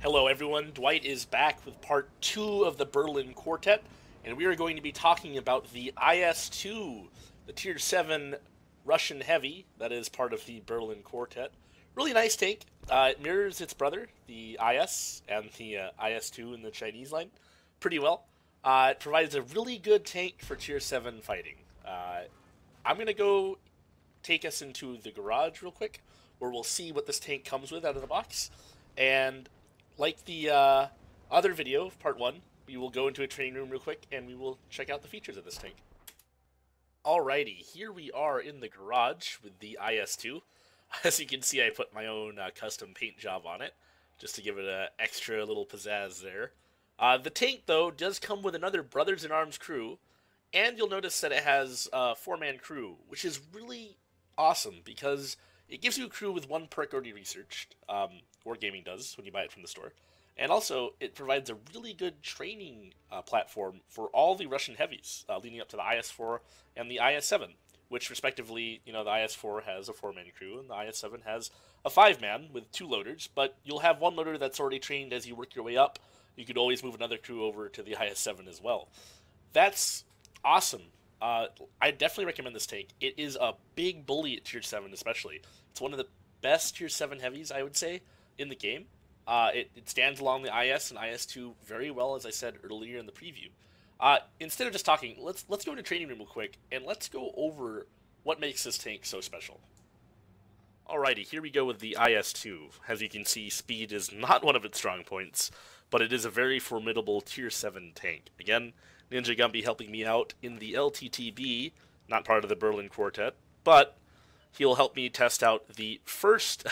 Hello everyone, Dwight is back with part 2 of the Berlin Quartet, and we are going to be talking about the IS-2, the Tier 7 Russian Heavy that is part of the Berlin Quartet. Really nice tank. It mirrors its brother, the IS, and the IS-2 in the Chinese line pretty well. It provides a really good tank for Tier 7 fighting. I'm going to go take us into the garage real quick, where we'll see what this tank comes with out of the box, and like the other video, part 1, we will go into a training room real quick and we will check out the features of this tank. Alrighty, here we are in the garage with the IS-2. As you can see, I put my own custom paint job on it, just to give it an extra little pizzazz there. The tank, though, does come with another Brothers-in-Arms crew, and you'll notice that it has a 4-man crew, which is really awesome, because it gives you a crew with one perk already researched. Wargaming does when you buy it from the store. And also, it provides a really good training platform for all the Russian heavies leading up to the IS-4 and the IS-7, which respectively, the IS-4 has a 4-man crew and the IS-7 has a 5-man with 2 loaders, but you'll have one loader that's already trained as you work your way up. You could always move another crew over to the IS-7 as well. That's awesome. I definitely recommend this tank. It is a big bully at Tier 7 especially. It's one of the best Tier 7 heavies, I would say, in the game. It stands along the IS and IS-2 very well, as I said earlier in the preview. Instead of just talking, let's go into training room real quick, and let's go over what makes this tank so special. Alrighty, here we go with the IS-2. As you can see, speed is not one of its strong points, but it is a very formidable Tier 7 tank. Again, Ninja Gumby helping me out in the LTTB, not part of the Berlin Quartet, but he'll help me test out the first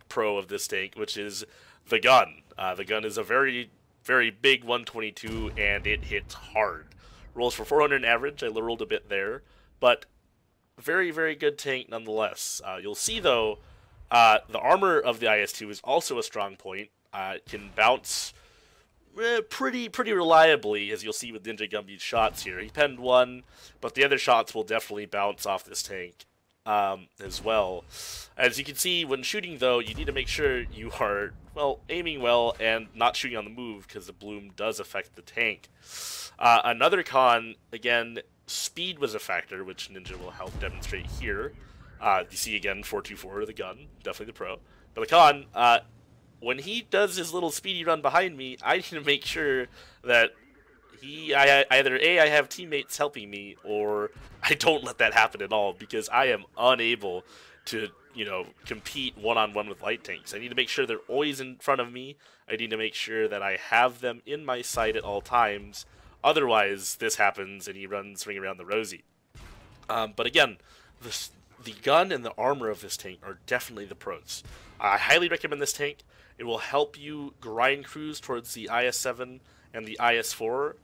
pro of this tank, which is the gun. The gun is a very, very big 122, and it hits hard. Rolls for 400 average. I rolled a bit there, but very, very good tank nonetheless. You'll see, though, the armor of the IS-2 is also a strong point. It can bounce pretty reliably, as you'll see with Ninja Gumby's shots here. He penned one, but the other shots will definitely bounce off this tank as well. As you can see, when shooting, though, you need to make sure you are, well, aiming well and not shooting on the move, because the bloom does affect the tank. Another con, again, speed was a factor, which Ninja will help demonstrate here. You see, again, 424, the gun, definitely the pro. But the con, when he does his little speedy run behind me, I need to make sure that either A, I have teammates helping me, or I don't let that happen at all, because I am unable to, compete one-on-one with light tanks. I need to make sure they're always in front of me. I need to make sure that I have them in my sight at all times. Otherwise, this happens and he runs ring around the rosy. But again, the gun and the armor of this tank are definitely the pros. I highly recommend this tank. It will help you grind crews towards the IS-7 and the IS-4,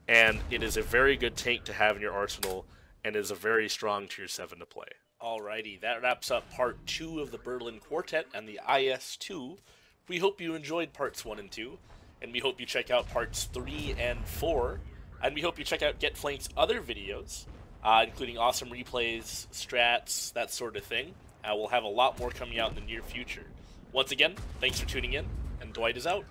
and it is a very good tank to have in your arsenal, and is a very strong Tier 7 to play. Alrighty, that wraps up part 2 of the Berlin Quartet and the IS-2. We hope you enjoyed parts 1 and 2, and we hope you check out parts 3 and 4, and we hope you check out GetFlank's other videos, including awesome replays, strats, that sort of thing. We'll have a lot more coming out in the near future. Once again, thanks for tuning in, and Dwight is out.